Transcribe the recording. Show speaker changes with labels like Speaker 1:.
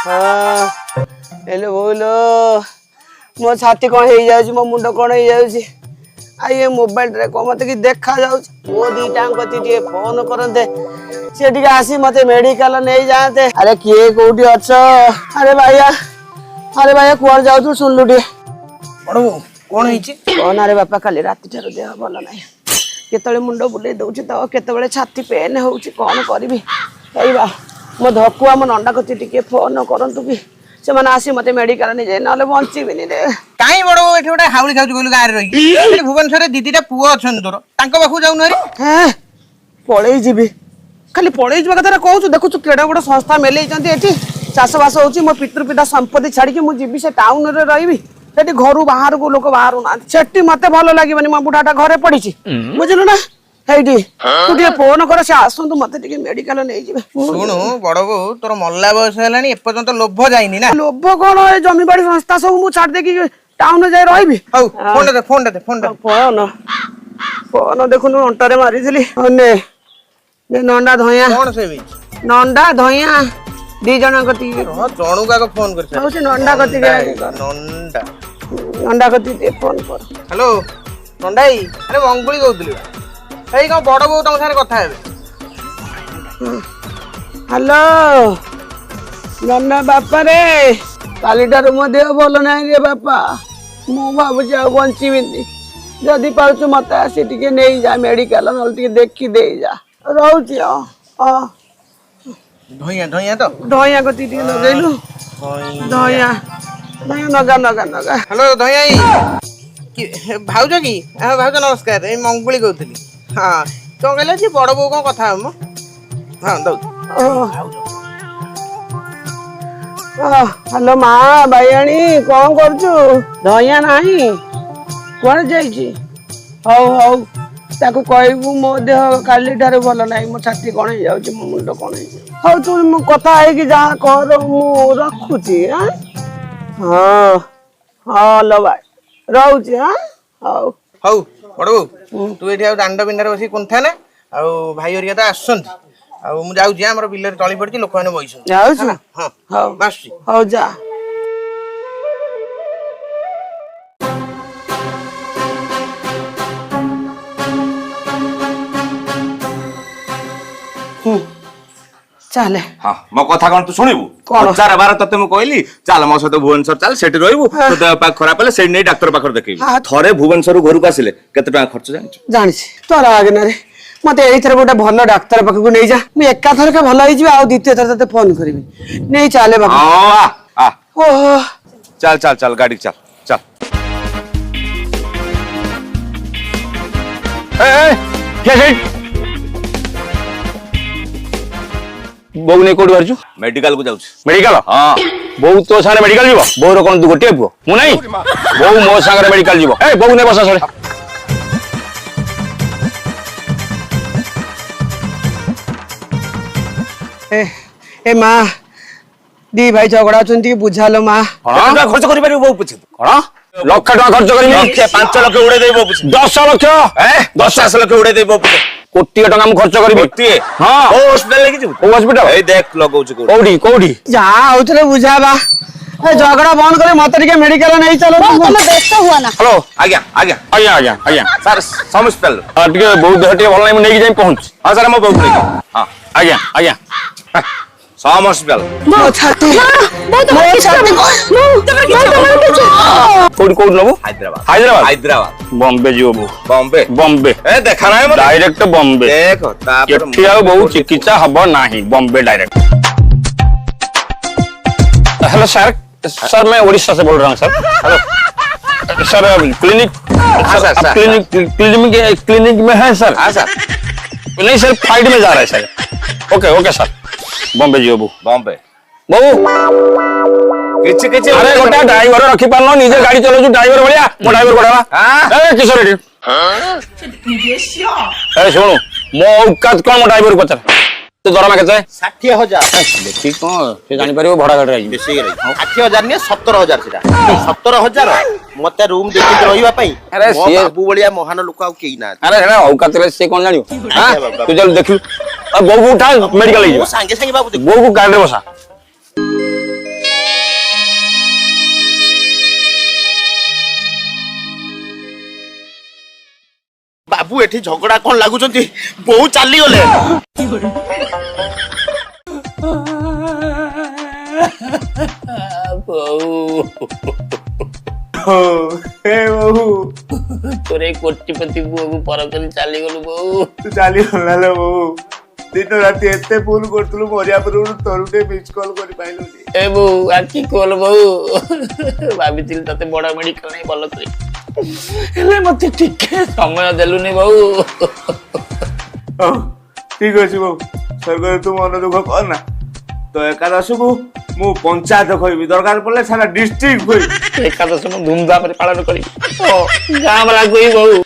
Speaker 1: hello बोलो मो छाती कौन हो जाउची मो मुंड कौन हो जाउची आ ये मोबाइल रे को मते कि देखा जाउची वो दीटा कति टे फोन करंते से टिके आसी मते मेडिकल नै जाते अरे किए कोठी अछ अरे भैया कुआर जाउ तू सुनलु टे
Speaker 2: बड़ो कोन हिची
Speaker 1: कोन अरे बापा काली राति ठारो देह भल नै केतळे मुंड बुले दउची त केतळे छाती पेन होउची कोन करबी एइबा मो धकुआ मो नंडा कति टिके फोन करंतु कि से माने आसी मते मेडिकल नै जाय नाले बंचीबिनी रे
Speaker 2: काई बड़ो एठी गोटे हाउली खाउची कहलु गारे रही एठी भुवनेश्वर रे दीदीटा पुओ अछन तोर तांको बाखु जाउ नरी
Speaker 1: हैं पळेई जीबी खाली पळेई जीवा कथा कहू देखु केडा बड़ संस्था मेलै जंती एठी चाष बास होउची मो पितृपिता संपत्ति छाडी के मु जीबी से टाउन रे रहिबी सेठी घरु बाहर को लोक बाहर ना सेठी मते भलो लागिबनी मो बुढाटा घरे पडिची बुझिलु ना हेडी तू टे फोन कर से आसंतु मते टिके मेडिकल नै जिबे
Speaker 2: सुनु बड़ो गो तोर मल्ला बयस हेलानी ए पर्यंत लोभ जाईनी ना
Speaker 1: लोभ कोन ए जमी बाड़ी संस्था सब मु छाड़ दे कि टाउन जाय रहिबी
Speaker 2: हौ फोन दे
Speaker 1: फोन देखुनु अंटारे मारिथिली ने नंडा धोया
Speaker 2: कोन से भी
Speaker 1: नंडा धोया दी जणा कति
Speaker 2: जणु का फोन कर
Speaker 1: हौ से नंडा कति नंडा कति फोन कर
Speaker 2: हेलो नंडाई अरे मंगुली कहउतली एई का बड़ बो तम सारे कथा हेबे
Speaker 1: हेलो नन्ना बापा रे कालीटार मो देह भल ना रे बापा मु भाबुची आ बंचीबिनी जदि पाउछु मते आसी टिके नै जा मेडिकल नल टिके देखि दे जा रहउची
Speaker 2: ढोइया तो
Speaker 1: ढोइया कति टिके लगैलु ढोइया नगा
Speaker 2: हेलो ढोइया की भाउज की भाउज नमस्कार ए मंगुली कहउतली हां तो कहले जी बड़ बो को कथा हम हां दउ
Speaker 1: हेलो माँ बायाणी कौन करछु ढोइया नाही कोन जाईची हौ ताको कहबू मो देह काली ठारे भल नाही मो छाती कोन हो जाउची मो मुंड कोन हो हौ तू मो कथा है कि जा कर मु रखुची हां हां लो भाई रहउची हां
Speaker 2: हौ बड़ो तू एठी आ दांड बिंडार बसी कोनथा ना आ भाई ओरिया त आसंती आ मु जाउ जे हमर बिल्लर तळी पड़ती लोक माने बइसन
Speaker 1: जाउछु
Speaker 2: हां
Speaker 1: हौ
Speaker 2: बस
Speaker 1: हौ जा चले
Speaker 3: हाँ मो कथा कौन तू शुणिबू हजार बार तते मु कहली चल मो सहित भुवनेश्वर चल सेठी रहइबू तो देह पा खराब पले सेठी नै डॉक्टर पाखर देखैबू थरे भुवनेश्वर घर को आसिले केते टका खर्च
Speaker 1: जानिछि तोरा आगे ना रे मते एई थरे गोटा भलो डॉक्टर पाखु नै जा मु एका थर का भलो होई जिबा आ द्वितीय थर तते फोन करबी नै चाले बाबा
Speaker 3: आ
Speaker 1: ओहो
Speaker 3: चल चल चल गाड़ी चल चल ए के सेठ बो ने कोड बारजु मेडिकल को जाउछ मेडिकल हां बो तो सारे मेडिकल जीवो बो रो कोन तू गोटे पुओ मु नाही बो मो सागरे मेडिकल जीवो ए बो ने बसा सरे
Speaker 1: ए माँ दी भाई झगड़ा चंती के बुझालो माँ
Speaker 3: केतना खर्च करि पारिबो बो पुछि कोन लाख टका खर्च करबी 5 लाख उड़े देबो पुछि 10 लाख ए 10 लाख उड़े देबो पुछि कोटी टका हम खर्च करबी कोटी हां ओ हॉस्पिटल लेके जब ओ हॉस्पिटल ए देख लगौछ कोडी
Speaker 1: जा आउतरे बुझाबा ए झगड़ा बंद करे मत के मेडिकल नहीं चलो
Speaker 4: तुम व्यस्त हुआ ना
Speaker 3: हेलो आज्ञा सर सम हॉस्पिटल टिके बहुत देहटे भल नै नै जाई पहुंच हां सर हम बहुत नै हां आज्ञा सम हॉस्पिटल
Speaker 1: मो छाती
Speaker 4: बहुत
Speaker 3: कोड नबो हैदराबाद बॉम्बे जीवो बॉम्बे ए देखा ना है डायरेक्ट बॉम्बे देखो तापर एठी आ बहुत चिकित्सा हबो नाही बॉम्बे डायरेक्ट हेलो सर मैं उड़ीसा से बोल रहा हूं सर हेलो सर क्लिनिक में है सर हां सर नहीं सर फ्लाइट में जा रहा है सर ओके सर बॉम्बे जीवो बॉम्बे किछ अरे गोटा ड्राइवर रखी पारनो निजे गाड़ी चलो ड्राइवर भलिया मो ड्राइवर कोडा ए किशोर रेडी ए सुनो मो औकात कोन मो ड्राइवर पचर तो दरमा केते
Speaker 2: 60000
Speaker 3: देखि कोन से जानि परिबो भड़ा गाड़ी रही
Speaker 2: बेसी रे 60000 ने 17000 सिटा 17000 मते रूम देखि रहिबा पई
Speaker 3: अरे
Speaker 2: से बाबू बलिया महान लोक आ केई ना
Speaker 3: अरे हेना औकात रे से कोन जानियो हां तू चल देखि अब बो उठा मेडिकल ले जा
Speaker 2: संगे संगे बाबू देख
Speaker 3: बो गाड़ी रे बसा ଏଠି ଝଗଡା କଣ ଲାଗୁଛନ୍ତି ବୋଉ ଚାଲିଗଲେ
Speaker 5: हे बहू
Speaker 6: तोरे कोटिपति बुआ को पर कर चली गलु बहु
Speaker 5: तू चली गला लो बहू दिन राति एते फोन करतलु मरिया पर तोरुटे मिस कॉल करि पाइलु
Speaker 6: ए बहु आकी कोल बहु भाबितिल तते बड़ा मेडिकल नै भलो करी हेले मते ठीक समय देलुनी बहु
Speaker 5: ठीक अछि बहू सरगर तू मन दुख कर ना तो एकादश को मु पंचायत कहबी दरकार पड़ले सारा डिस्ट्रिक्ट कहबी
Speaker 6: एकादश धूमधाम रे पालन करी गाँव वाला कोई बहु